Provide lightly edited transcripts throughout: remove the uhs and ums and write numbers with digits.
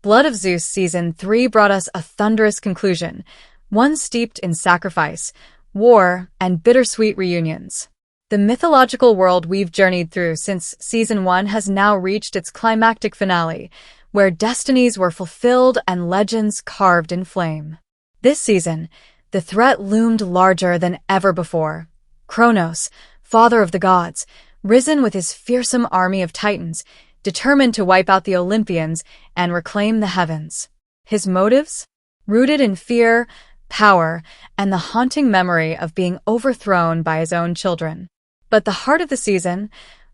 Blood of Zeus Season 3 brought us a thunderous conclusion, one steeped in sacrifice, war, and bittersweet reunions. The mythological world we've journeyed through since Season 1 has now reached its climactic finale, where destinies were fulfilled and legends carved in flame. This season, the threat loomed larger than ever before. Kronos, father of the gods, risen with his fearsome army of titans, determined to wipe out the Olympians and reclaim the heavens. His motives? Rooted in fear, power, and the haunting memory of being overthrown by his own children. But the heart of the season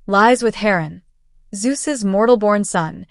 lies with Heron, Zeus's mortal-born son,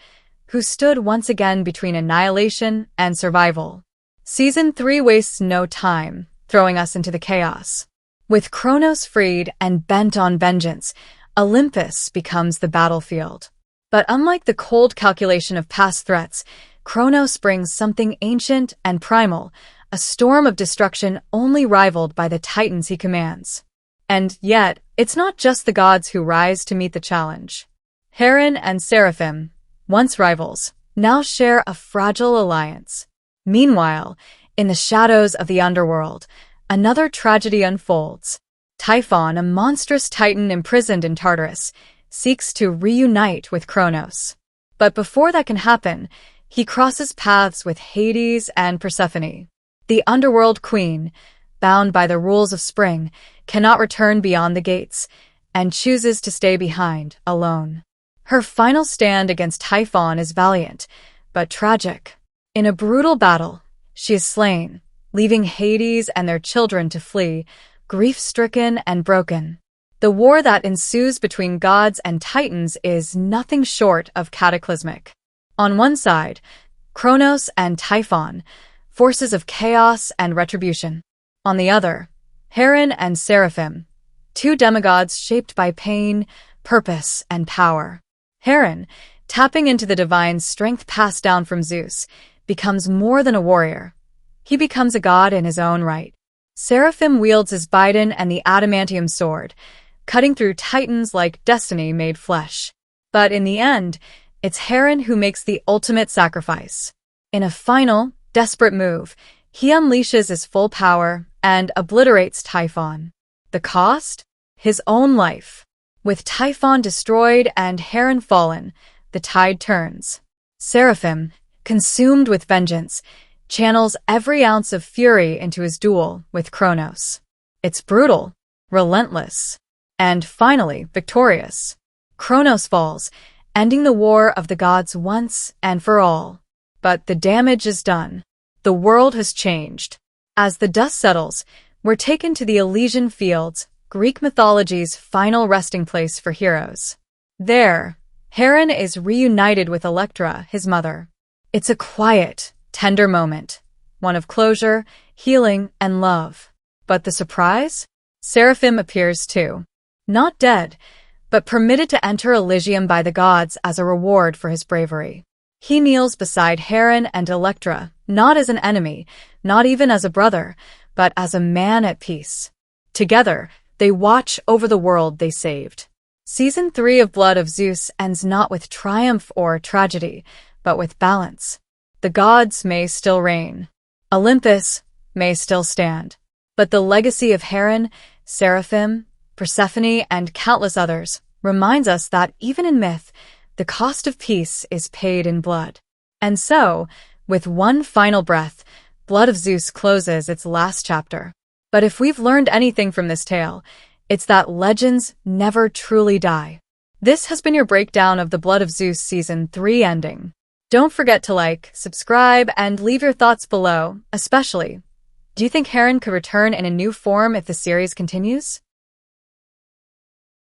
who stood once again between annihilation and survival. Season 3 wastes no time, throwing us into the chaos. With Kronos freed and bent on vengeance, Olympus becomes the battlefield. But unlike the cold calculation of past threats, Kronos brings something ancient and primal, a storm of destruction only rivaled by the titans he commands. And yet, it's not just the gods who rise to meet the challenge. Heron and Seraphim, once rivals, now share a fragile alliance. Meanwhile, in the shadows of the underworld, another tragedy unfolds. Typhon, a monstrous titan imprisoned in Tartarus, seeks to reunite with Kronos. But before that can happen, he crosses paths with Hades and Persephone. The underworld queen, bound by the rules of spring, cannot return beyond the gates, and chooses to stay behind, alone. Her final stand against Typhon is valiant, but tragic. In a brutal battle, she is slain, leaving Hades and their children to flee, grief-stricken and broken. The war that ensues between gods and titans is nothing short of cataclysmic. On one side, Kronos and Typhon, forces of chaos and retribution. On the other, Heron and Seraphim, two demigods shaped by pain, purpose, and power. Heron, tapping into the divine strength passed down from Zeus, becomes more than a warrior. He becomes a god in his own right. Seraphim wields his bidon and the adamantium sword, cutting through titans like destiny made flesh. But in the end, it's Heron who makes the ultimate sacrifice. In a final, desperate move, he unleashes his full power and obliterates Typhon. The cost? His own life. With Typhon destroyed and Heron fallen, the tide turns. Seraphim, consumed with vengeance, channels every ounce of fury into his duel with Kronos. It's brutal, relentless, and finally victorious. Kronos falls, ending the war of the gods once and for all. But the damage is done. The world has changed. As the dust settles, we're taken to the Elysian Fields, Greek mythology's final resting place for heroes. There, Heron is reunited with Electra, his mother. It's a quiet, tender moment, one of closure, healing, and love. But the surprise? Seraphim appears too. Not dead, but permitted to enter Elysium by the gods as a reward for his bravery. He kneels beside Heron and Electra, not as an enemy, not even as a brother, but as a man at peace. Together, they watch over the world they saved. Season 3 of Blood of Zeus ends not with triumph or tragedy, but with balance. The gods may still reign. Olympus may still stand. But the legacy of Heron, Seraphim, Persephone, and countless others reminds us that even in myth, the cost of peace is paid in blood. And so, with one final breath, Blood of Zeus closes its last chapter. But if we've learned anything from this tale, it's that legends never truly die. This has been your breakdown of the Blood of Zeus Season 3 ending. Don't forget to like, subscribe, and leave your thoughts below, especially, do you think Heron could return in a new form if the series continues?